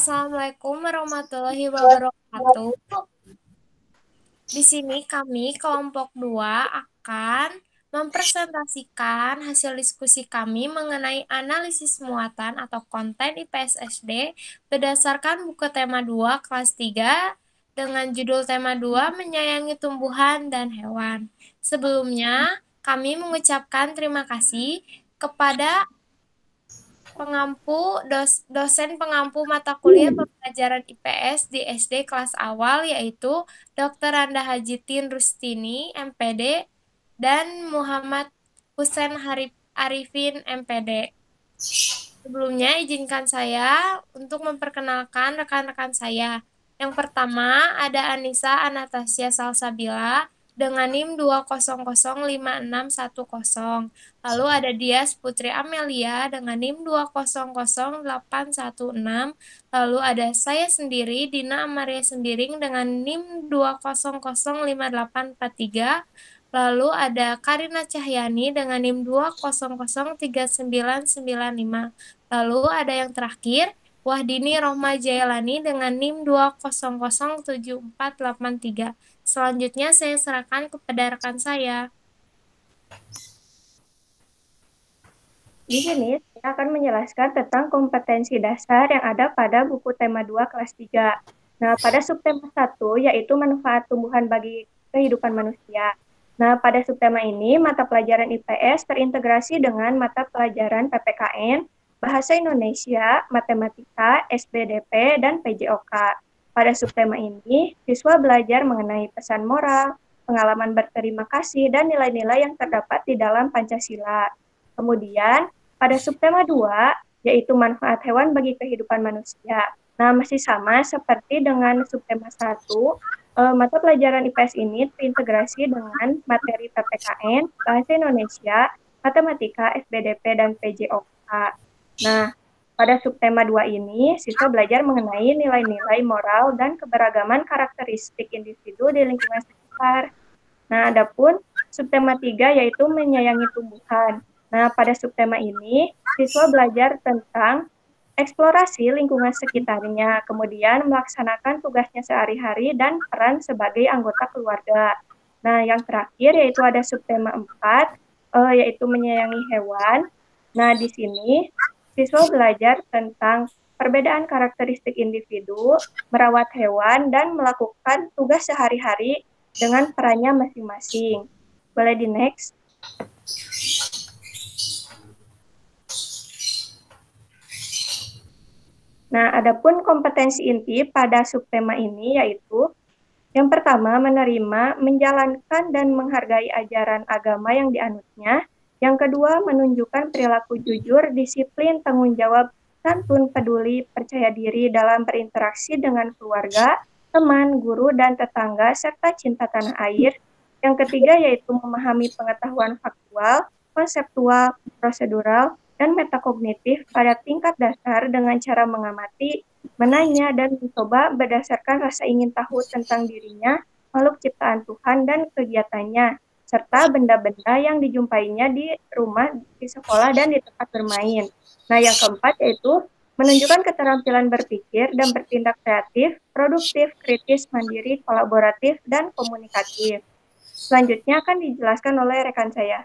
Assalamualaikum warahmatullahi wabarakatuh. Di sini kami kelompok 2 akan mempresentasikan hasil diskusi kami mengenai analisis muatan atau konten IPS SD berdasarkan buku tema 2 kelas 3 dengan judul tema 2 menyayangi tumbuhan dan hewan. Sebelumnya, kami mengucapkan terima kasih kepada dosen pengampu mata kuliah pembelajaran IPS di SD kelas awal yaitu Dr. Randa Hajitin Rustini, MPD, dan Muhammad Husen Arifin, MPD. Sebelumnya izinkan saya untuk memperkenalkan rekan-rekan saya. Yang pertama ada Anissa Anastasia Salsabila dengan NIM 2005610. Lalu ada Dias Putri Amelia dengan NIM 2000816. Lalu ada saya sendiri Dina Amaria Sembiring dengan NIM 2005843. Lalu ada Karina Cahyani dengan NIM 2003995. Lalu ada yang terakhir, Wahdini Rohma Jailani dengan NIM 2007483. Selanjutnya saya serahkan kepada rekan saya. Di sini saya akan menjelaskan tentang kompetensi dasar yang ada pada buku tema 2 kelas 3. Nah, pada subtema 1 yaitu manfaat tumbuhan bagi kehidupan manusia. Nah, pada subtema ini mata pelajaran IPS terintegrasi dengan mata pelajaran PPKN, Bahasa Indonesia, Matematika, SBDP, dan PJOK. Pada subtema ini, siswa belajar mengenai pesan moral, pengalaman berterima kasih, dan nilai-nilai yang terdapat di dalam Pancasila. Kemudian, pada subtema 2, yaitu manfaat hewan bagi kehidupan manusia. Nah, masih sama seperti dengan subtema 1, mata pelajaran IPS ini terintegrasi dengan materi PPKN, Bahasa Indonesia, Matematika, SBDP, dan PJOK. Nah, pada subtema 2 ini, siswa belajar mengenai nilai-nilai moral dan keberagaman karakteristik individu di lingkungan sekitar. Nah, adapun subtema 3 yaitu menyayangi tumbuhan. Nah, pada subtema ini, siswa belajar tentang eksplorasi lingkungan sekitarnya, kemudian melaksanakan tugasnya sehari-hari dan peran sebagai anggota keluarga. Nah, yang terakhir yaitu ada subtema 4, yaitu menyayangi hewan. Nah, di sini siswa belajar tentang perbedaan karakteristik individu, merawat hewan, dan melakukan tugas sehari-hari dengan perannya masing-masing. Boleh di next? Nah, adapun kompetensi inti pada subtema ini yaitu yang pertama menerima, menjalankan, dan menghargai ajaran agama yang dianutnya. Yang kedua, menunjukkan perilaku jujur, disiplin, tanggung jawab, santun, peduli, percaya diri dalam berinteraksi dengan keluarga, teman, guru, dan tetangga, serta cinta tanah air. Yang ketiga yaitu memahami pengetahuan faktual, konseptual, prosedural, dan metakognitif pada tingkat dasar dengan cara mengamati, menanya, dan mencoba berdasarkan rasa ingin tahu tentang dirinya, makhluk ciptaan Tuhan, dan kegiatannya, serta benda-benda yang dijumpainya di rumah, di sekolah, dan di tempat bermain. Nah, yang keempat yaitu menunjukkan keterampilan berpikir dan bertindak kreatif, produktif, kritis, mandiri, kolaboratif, dan komunikatif. Selanjutnya akan dijelaskan oleh rekan saya.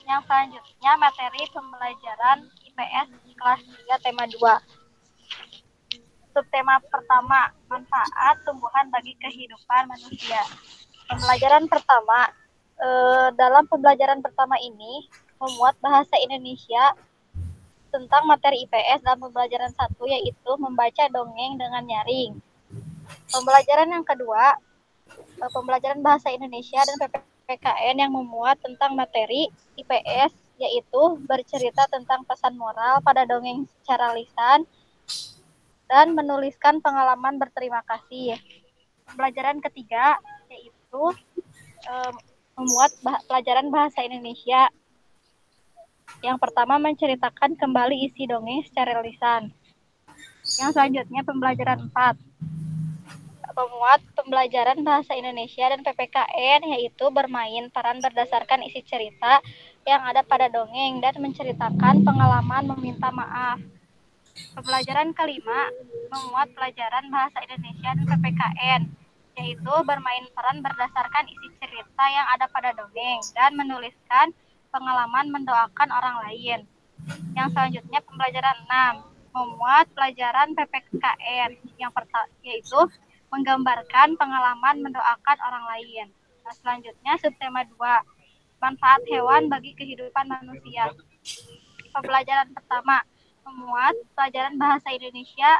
Yang selanjutnya materi pembelajaran IPS kelas 3 tema 2. Subtema pertama, manfaat tumbuhan bagi kehidupan manusia. Pembelajaran pertama, dalam pembelajaran pertama ini memuat bahasa Indonesia tentang materi IPS dalam pembelajaran 1 yaitu membaca dongeng dengan nyaring. Pembelajaran yang kedua, pembelajaran bahasa Indonesia dan PPKN yang memuat tentang materi IPS yaitu bercerita tentang pesan moral pada dongeng secara lisan dan menuliskan pengalaman berterima kasih. Pembelajaran ketiga yaitu memuat pelajaran bahasa Indonesia. Yang pertama menceritakan kembali isi dongeng secara lisan. Yang selanjutnya pembelajaran 4. Memuat pembelajaran bahasa Indonesia dan PPKN, yaitu bermain peran berdasarkan isi cerita yang ada pada dongeng dan menceritakan pengalaman meminta maaf. Pembelajaran kelima, memuat pelajaran bahasa Indonesia dan PPKN, yaitu bermain peran berdasarkan isi cerita yang ada pada dongeng dan menuliskan pengalaman mendoakan orang lain. Yang selanjutnya pembelajaran 6, memuat pelajaran PPKN, yang pertama yaitu menggambarkan pengalaman mendoakan orang lain. Nah, selanjutnya subtema 2, manfaat hewan bagi kehidupan manusia. Pembelajaran pertama, memuat pelajaran bahasa Indonesia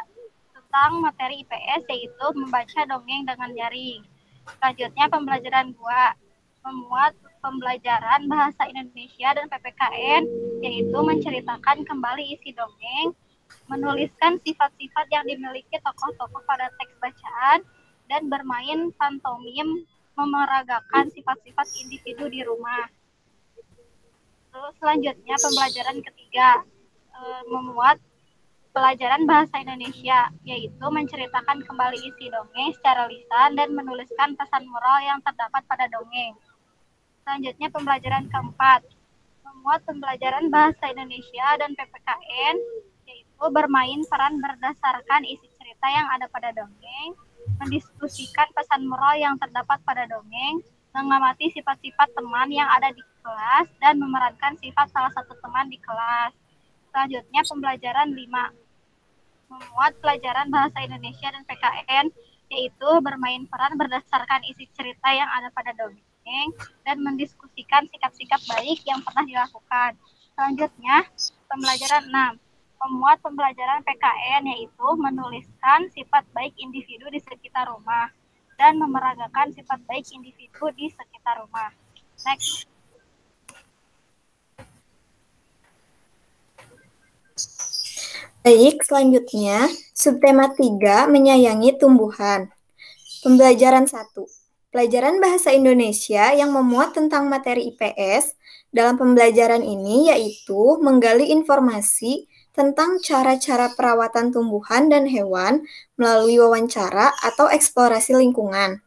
tentang materi IPS, yaitu membaca dongeng dengan nyaring. Selanjutnya pembelajaran 2, memuat pembelajaran bahasa Indonesia dan PPKN, yaitu menceritakan kembali isi dongeng, menuliskan sifat-sifat yang dimiliki tokoh-tokoh pada teks bacaan, dan bermain pantomim memeragakan sifat-sifat individu di rumah. Terus selanjutnya pembelajaran ketiga, memuat pelajaran bahasa Indonesia, yaitu menceritakan kembali isi dongeng secara lisan dan menuliskan pesan moral yang terdapat pada dongeng. Selanjutnya pembelajaran keempat, memuat pembelajaran bahasa Indonesia dan PPKN, yaitu bermain peran berdasarkan isi cerita yang ada pada dongeng, mendiskusikan pesan moral yang terdapat pada dongeng, mengamati sifat-sifat teman yang ada di kelas, dan memerankan sifat salah satu teman di kelas. Selanjutnya pembelajaran 5, memuat pelajaran bahasa Indonesia dan PKN, yaitu bermain peran berdasarkan isi cerita yang ada pada dongeng dan mendiskusikan sikap-sikap baik yang pernah dilakukan. Selanjutnya pembelajaran 6, memuat pembelajaran PKN, yaitu menuliskan sifat baik individu di sekitar rumah dan memeragakan sifat baik individu di sekitar rumah. Next. Baik, selanjutnya subtema 3, menyayangi tumbuhan. Pembelajaran 1. Pelajaran bahasa Indonesia yang memuat tentang materi IPS dalam pembelajaran ini yaitu menggali informasi tentang cara-cara perawatan tumbuhan dan hewan melalui wawancara atau eksplorasi lingkungan.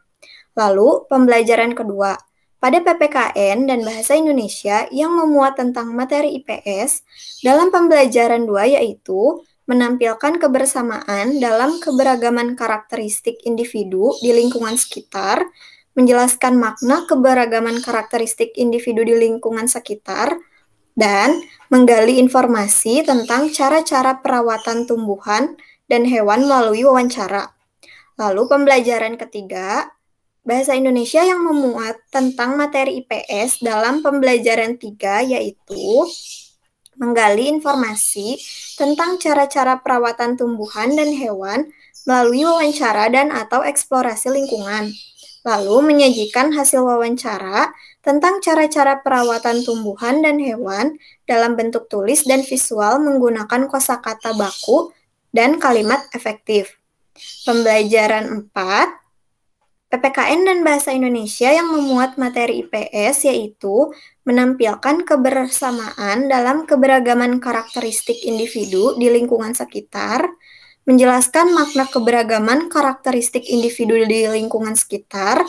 Lalu, pembelajaran kedua, pada PPKN dan Bahasa Indonesia yang memuat tentang materi IPS, dalam pembelajaran 2 yaitu menampilkan kebersamaan dalam keberagaman karakteristik individu di lingkungan sekitar, menjelaskan makna keberagaman karakteristik individu di lingkungan sekitar, dan menggali informasi tentang cara-cara perawatan tumbuhan dan hewan melalui wawancara. Lalu pembelajaran ketiga, Bahasa Indonesia yang memuat tentang materi IPS dalam pembelajaran 3 yaitu menggali informasi tentang cara-cara perawatan tumbuhan dan hewan melalui wawancara dan atau eksplorasi lingkungan. Lalu menyajikan hasil wawancara tentang cara-cara perawatan tumbuhan dan hewan dalam bentuk tulis dan visual menggunakan kosakata baku dan kalimat efektif. Pembelajaran 4, PPKN dan Bahasa Indonesia yang memuat materi IPS yaitu menampilkan kebersamaan dalam keberagaman karakteristik individu di lingkungan sekitar, menjelaskan makna keberagaman karakteristik individu di lingkungan sekitar,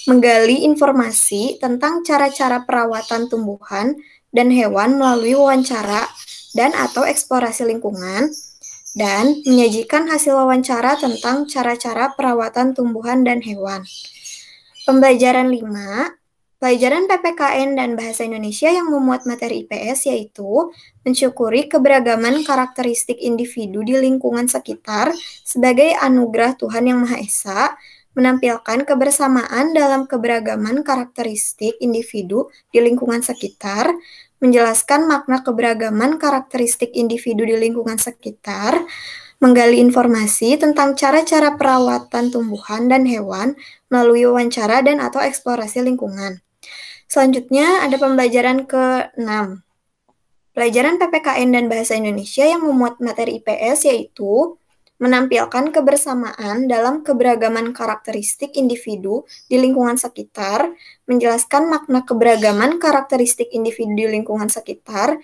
menggali informasi tentang cara-cara perawatan tumbuhan dan hewan melalui wawancara dan atau eksplorasi lingkungan, dan menyajikan hasil wawancara tentang cara-cara perawatan tumbuhan dan hewan. Pembelajaran 5, pelajaran PPKN dan Bahasa Indonesia yang memuat materi IPS yaitu mensyukuri keberagaman karakteristik individu di lingkungan sekitar sebagai anugerah Tuhan Yang Maha Esa, menampilkan kebersamaan dalam keberagaman karakteristik individu di lingkungan sekitar, menjelaskan makna keberagaman karakteristik individu di lingkungan sekitar, menggali informasi tentang cara-cara perawatan tumbuhan dan hewan melalui wawancara dan atau eksplorasi lingkungan. Selanjutnya ada pembelajaran ke-6. Pelajaran PPKN dan Bahasa Indonesia yang memuat materi IPS yaitu menampilkan kebersamaan dalam keberagaman karakteristik individu di lingkungan sekitar, menjelaskan makna keberagaman karakteristik individu di lingkungan sekitar,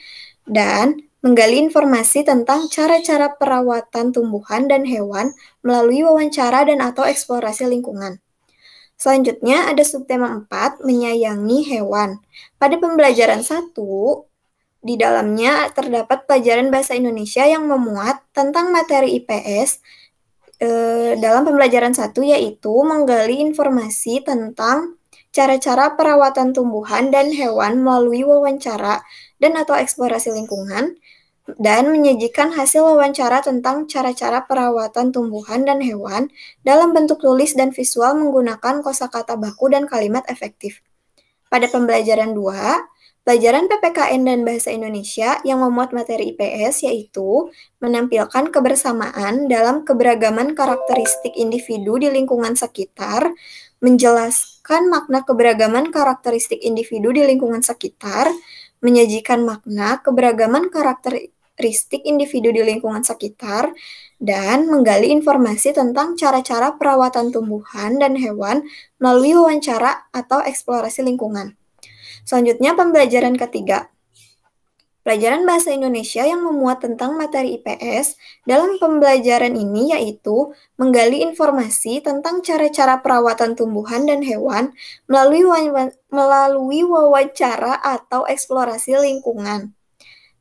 dan menggali informasi tentang cara-cara perawatan tumbuhan dan hewan melalui wawancara dan atau eksplorasi lingkungan. Selanjutnya ada subtema 4, menyayangi hewan. Pada pembelajaran 1, di dalamnya terdapat pelajaran bahasa Indonesia yang memuat tentang materi IPS dalam pembelajaran 1, yaitu menggali informasi tentang cara-cara perawatan tumbuhan dan hewan melalui wawancara dan atau eksplorasi lingkungan, dan menyajikan hasil wawancara tentang cara-cara perawatan tumbuhan dan hewan dalam bentuk tulis dan visual menggunakan kosakata baku dan kalimat efektif. Pada pembelajaran 2, pelajaran PPKN dan Bahasa Indonesia yang memuat materi IPS yaitu menampilkan kebersamaan dalam keberagaman karakteristik individu di lingkungan sekitar, menjelaskan makna keberagaman karakteristik individu di lingkungan sekitar, menyajikan makna keberagaman karakteristik individu di lingkungan sekitar, dan menggali informasi tentang cara-cara perawatan tumbuhan dan hewan melalui wawancara atau eksplorasi lingkungan. Selanjutnya pembelajaran ketiga. Pelajaran Bahasa Indonesia yang memuat tentang materi IPS dalam pembelajaran ini yaitu menggali informasi tentang cara-cara perawatan tumbuhan dan hewan melalui wawancara atau eksplorasi lingkungan.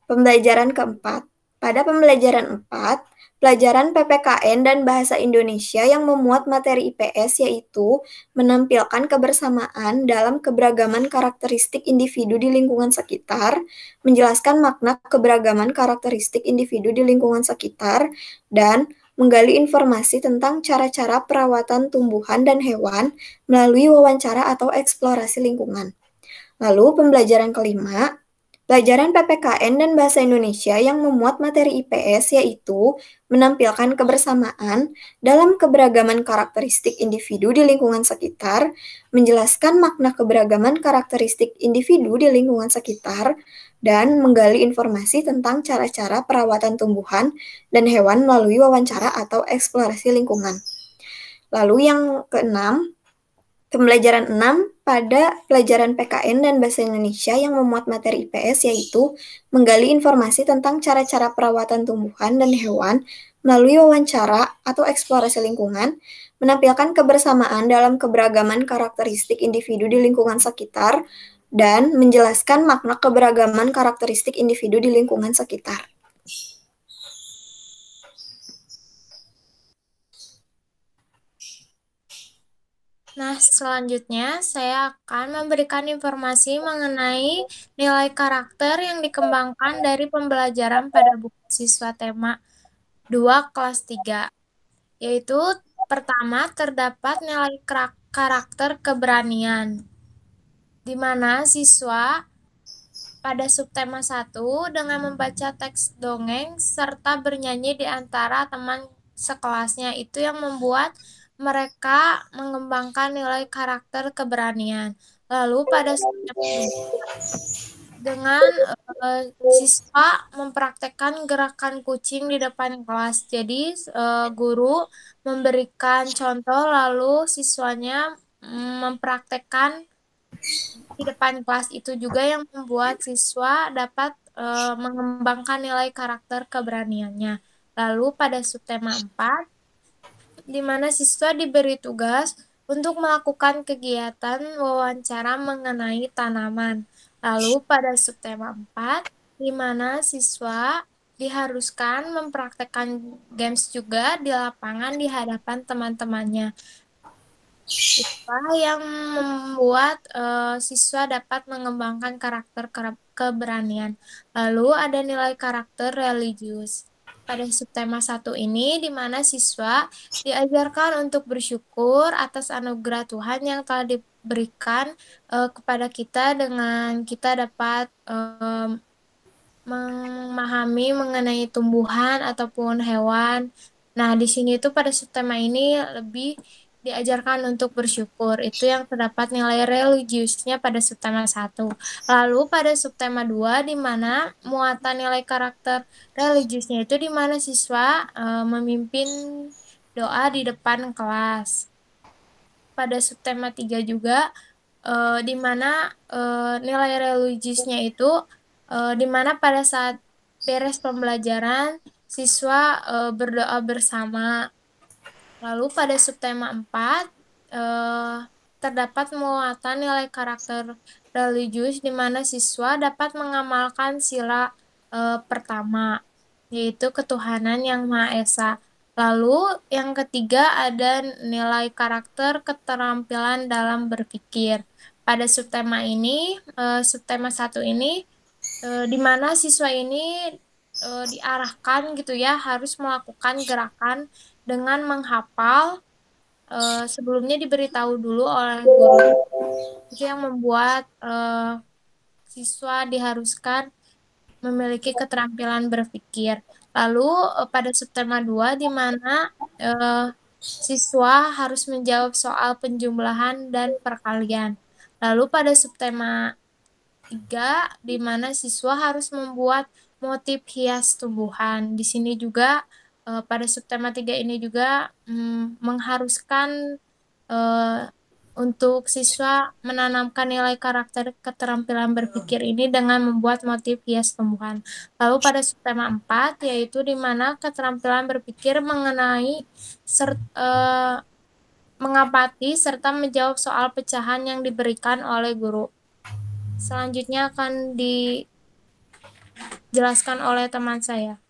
Pembelajaran keempat. Pada pembelajaran 4, pelajaran PPKN dan Bahasa Indonesia yang memuat materi IPS yaitu menampilkan kebersamaan dalam keberagaman karakteristik individu di lingkungan sekitar, menjelaskan makna keberagaman karakteristik individu di lingkungan sekitar, dan menggali informasi tentang cara-cara perawatan tumbuhan dan hewan melalui wawancara atau eksplorasi lingkungan. Lalu pembelajaran kelima, pelajaran PPKN dan Bahasa Indonesia yang memuat materi IPS yaitu menampilkan kebersamaan dalam keberagaman karakteristik individu di lingkungan sekitar, menjelaskan makna keberagaman karakteristik individu di lingkungan sekitar, dan menggali informasi tentang cara-cara perawatan tumbuhan dan hewan melalui wawancara atau eksplorasi lingkungan. Lalu yang keenam, pembelajaran 6 pada pelajaran PKN dan Bahasa Indonesia yang memuat materi IPS yaitu menggali informasi tentang cara-cara perawatan tumbuhan dan hewan melalui wawancara atau eksplorasi lingkungan, menampilkan kebersamaan dalam keberagaman karakteristik individu di lingkungan sekitar, dan menjelaskan makna keberagaman karakteristik individu di lingkungan sekitar. Nah, selanjutnya saya akan memberikan informasi mengenai nilai karakter yang dikembangkan dari pembelajaran pada buku siswa tema 2 kelas 3, yaitu pertama terdapat nilai karakter keberanian, di mana siswa pada subtema 1 dengan membaca teks dongeng serta bernyanyi di antara teman sekelasnya itu yang membuat mereka mengembangkan nilai karakter keberanian. Lalu pada subtema 2 dengan siswa mempraktekkan gerakan kucing di depan kelas. Jadi guru memberikan contoh lalu siswanya mempraktekkan di depan kelas itu juga yang membuat siswa dapat mengembangkan nilai karakter keberaniannya. Lalu pada subtema 4, di mana siswa diberi tugas untuk melakukan kegiatan wawancara mengenai tanaman. Lalu pada subtema 4, di mana siswa diharuskan mempraktekkan games juga di lapangan di hadapan teman-temannya. Itulah yang membuat siswa dapat mengembangkan karakter keberanian. Lalu ada nilai karakter religius. Pada subtema 1 ini, di mana siswa diajarkan untuk bersyukur atas anugerah Tuhan yang telah diberikan kepada kita dengan kita dapat memahami mengenai tumbuhan ataupun hewan. Nah, di sini tuh pada subtema ini lebih diajarkan untuk bersyukur. Itu yang terdapat nilai religiusnya pada subtema 1. Lalu pada subtema 2 di mana muatan nilai karakter religiusnya itu di mana siswa memimpin doa di depan kelas. Pada subtema 3 juga di mana nilai religiusnya itu di mana pada saat beres pembelajaran, siswa berdoa bersama. Lalu pada subtema 4, terdapat muatan nilai karakter religius di mana siswa dapat mengamalkan sila pertama, yaitu ketuhanan yang Maha Esa. Lalu yang ketiga ada nilai karakter keterampilan dalam berpikir. Pada subtema ini, subtema 1 ini, di mana siswa ini diarahkan gitu ya, harus melakukan gerakan dengan menghafal, sebelumnya diberitahu dulu oleh guru. Itu yang membuat siswa diharuskan memiliki keterampilan berpikir. Lalu pada subtema 2 di mana siswa harus menjawab soal penjumlahan dan perkalian. Lalu pada subtema 3 di mana siswa harus membuat motif hias tumbuhan. Di sini juga pada subtema 3 ini juga mengharuskan untuk siswa menanamkan nilai karakter keterampilan berpikir ini dengan membuat motif hias tumbuhan. Lalu pada subtema 4 yaitu di mana keterampilan berpikir mengenai mengamati serta menjawab soal pecahan yang diberikan oleh guru. Selanjutnya akan dijelaskan oleh teman saya.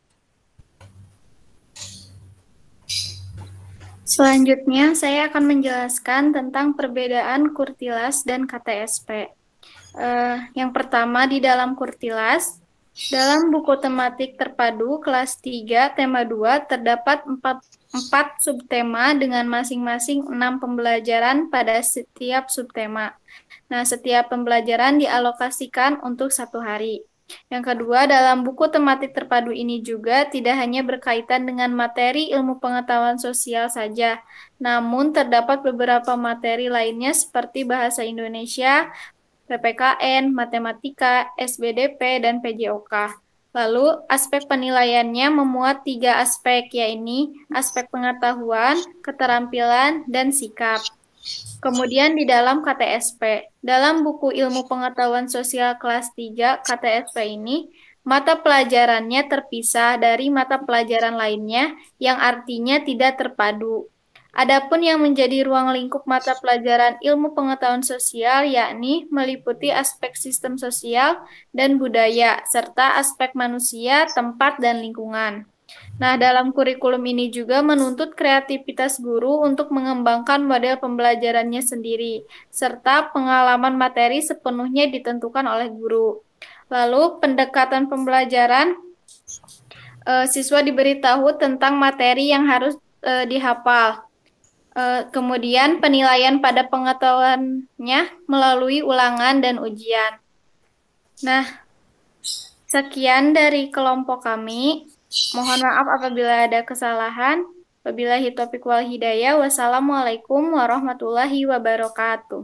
Selanjutnya, saya akan menjelaskan tentang perbedaan kurtilas dan KTSP. Yang pertama, di dalam kurtilas, dalam buku tematik terpadu kelas 3, tema 2, terdapat 4 subtema dengan masing-masing 6 pembelajaran pada setiap subtema. Nah, setiap pembelajaran dialokasikan untuk 1 hari. Yang kedua, dalam buku tematik terpadu ini juga tidak hanya berkaitan dengan materi ilmu pengetahuan sosial saja, namun terdapat beberapa materi lainnya seperti bahasa Indonesia, PPKN, matematika, SBDP, dan PJOK. Lalu, aspek penilaiannya memuat 3 aspek, yaitu aspek pengetahuan, keterampilan, dan sikap. Kemudian di dalam KTSP, dalam buku Ilmu Pengetahuan Sosial kelas 3 KTSP ini, mata pelajarannya terpisah dari mata pelajaran lainnya yang artinya tidak terpadu. Adapun yang menjadi ruang lingkup mata pelajaran ilmu pengetahuan sosial yakni meliputi aspek sistem sosial dan budaya, serta aspek manusia, tempat, dan lingkungan. Nah, dalam kurikulum ini juga menuntut kreativitas guru untuk mengembangkan model pembelajarannya sendiri, serta pengalaman materi sepenuhnya ditentukan oleh guru. Lalu, pendekatan pembelajaran, siswa diberitahu tentang materi yang harus dihafal. Kemudian penilaian pada pengetahuannya melalui ulangan dan ujian. Nah, sekian dari kelompok kami. Mohon maaf apabila ada kesalahan. Wabillahi taufiq wal hidayah. Wassalamualaikum warahmatullahi wabarakatuh.